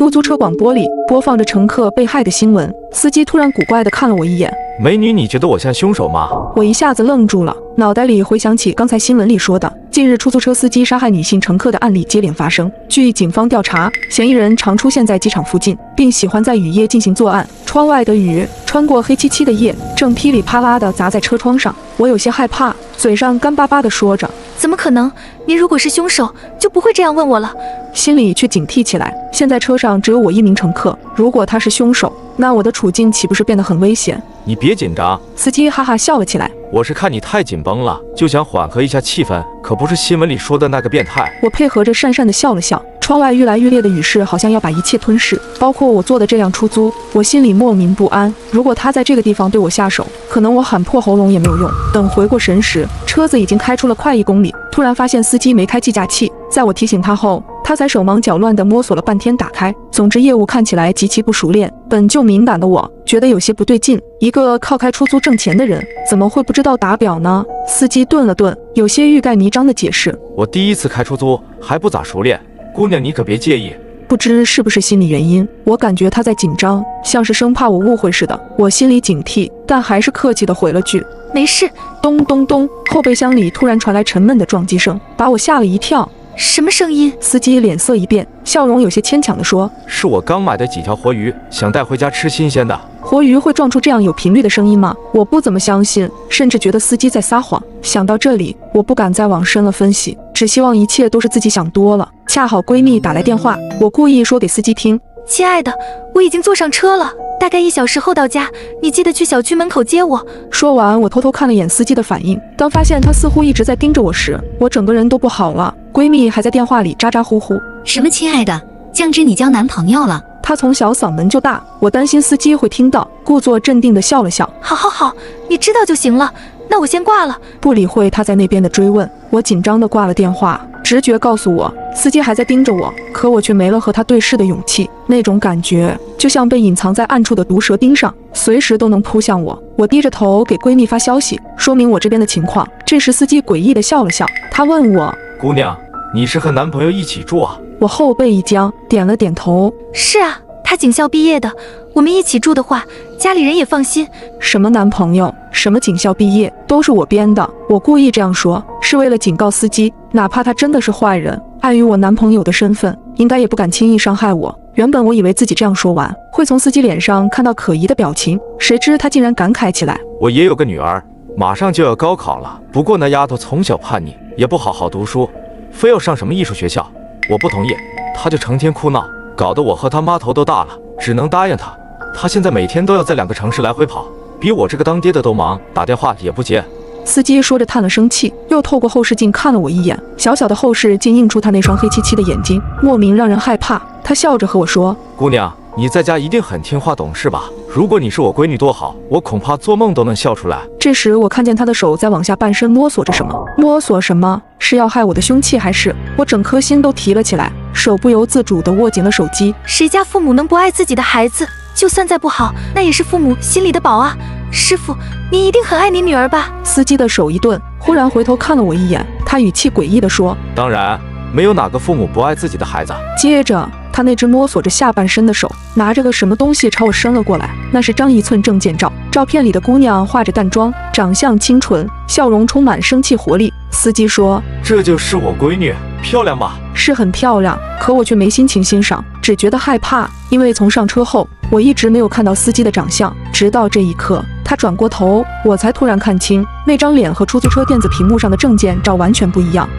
出租车广播里播放着乘客被害的新闻，司机突然古怪地看了我一眼。美女，你觉得我像凶手吗？我一下子愣住了，脑袋里回想起刚才新闻里说的近日出租车司机杀害女性乘客的案例接连发生。据警方调查，嫌疑人常出现在机场附近，并喜欢在雨夜进行作案。窗外的雨穿过黑漆漆的夜，正噼里啪啦地砸在车窗上。我有些害怕，嘴上干巴巴地说着：“怎么可能？您如果是凶手，就不会这样问我了。”心里却警惕起来。现在车上只有我一名乘客，如果他是凶手，那我的处境岂不是变得很危险？你别紧张。司机哈哈笑了起来。我是看你太紧绷了，就想缓和一下气氛，可不是新闻里说的那个变态。我配合着讪讪地笑了笑。窗外愈来愈烈的雨势好像要把一切吞噬，包括我坐的这辆出租。我心里莫名不安，如果他在这个地方对我下手，可能我喊破喉咙也没有用。等回过神时，车子已经开出了快1公里，突然发现司机没开计价器。在我提醒他后，他才手忙脚乱地摸索了半天打开。总之业务看起来极其不熟练，本就敏感的我觉得有些不对劲。一个靠开出租挣钱的人，怎么会不知道打表呢？司机顿了顿，有些欲盖弥彰地解释：“我第一次开出租，还不咋熟练，姑娘你可别介意。”不知是不是心理原因，我感觉他在紧张，像是生怕我误会似的。我心里警惕，但还是客气地回了句：“没事。”咚咚咚，后备箱里突然传来沉闷的撞击声，把我吓了一跳。什么声音？司机脸色一变，笑容有些牵强地说：“是我刚买的几条活鱼，想带回家吃新鲜的。”活鱼会撞出这样有频率的声音吗？我不怎么相信，甚至觉得司机在撒谎。想到这里，我不敢再往深了分析，只希望一切都是自己想多了。恰好闺蜜打来电话，我故意说给司机听：“亲爱的，我已经坐上车了，大概1小时后到家，你记得去小区门口接我。”说完，我偷偷看了眼司机的反应，当发现他似乎一直在盯着我时，我整个人都不好了。闺蜜还在电话里咋咋呼呼：“什么亲爱的，酱汁你交男朋友了？”她从小嗓门就大，我担心司机会听到，故作镇定地笑了笑：“好，你知道就行了，那我先挂了。”不理会他在那边的追问，我紧张地挂了电话。直觉告诉我，司机还在盯着我，可我却没了和他对视的勇气。那种感觉就像被隐藏在暗处的毒蛇盯上，随时都能扑向我。我低着头给闺蜜发消息，说明我这边的情况。这时司机诡异地笑了笑，他问我：“姑娘，你是和男朋友一起住啊？”我后背一僵，点了点头：“是啊，他警校毕业的，我们一起住的话，家里人也放心。”什么男朋友，什么警校毕业，都是我编的。我故意这样说，是为了警告司机，哪怕他真的是坏人，碍于我男朋友的身份，应该也不敢轻易伤害我。原本我以为自己这样说完，会从司机脸上看到可疑的表情，谁知他竟然感慨起来：“我也有个女儿，马上就要高考了，不过那丫头从小叛逆，也不好好读书，非要上什么艺术学校。我不同意，她就成天哭闹，搞得我和她妈头都大了，只能答应她。她现在每天都要在2个城市来回跑，比我这个当爹的都忙，打电话也不接。”司机说着叹了声气，又透过后视镜看了我一眼，小小的后视镜映出他那双黑漆漆的眼睛，莫名让人害怕。他笑着和我说：“姑娘，你在家一定很听话懂事吧？如果你是我闺女多好，我恐怕做梦都能笑出来。”这时我看见他的手在往下半身摸索着什么，摸索什么？是要害我的凶器还是？我整颗心都提了起来，手不由自主地握紧了手机。谁家父母能不爱自己的孩子？就算再不好，那也是父母心里的宝啊。师傅，你一定很爱你女儿吧？司机的手一顿，忽然回头看了我一眼，他语气诡异地说：“当然，没有哪个父母不爱自己的孩子。”接着他那只摸索着下半身的手拿着个什么东西朝我伸了过来，那是张一寸证件照。照片里的姑娘化着淡妆，长相清纯，笑容充满生气活力。司机说：“这就是我闺女，漂亮吧？”是很漂亮，可我却没心情欣赏，只觉得害怕，因为从上车后我一直没有看到司机的长相，直到这一刻他转过头，我才突然看清那张脸和出租车电子屏幕上的证件照完全不一样。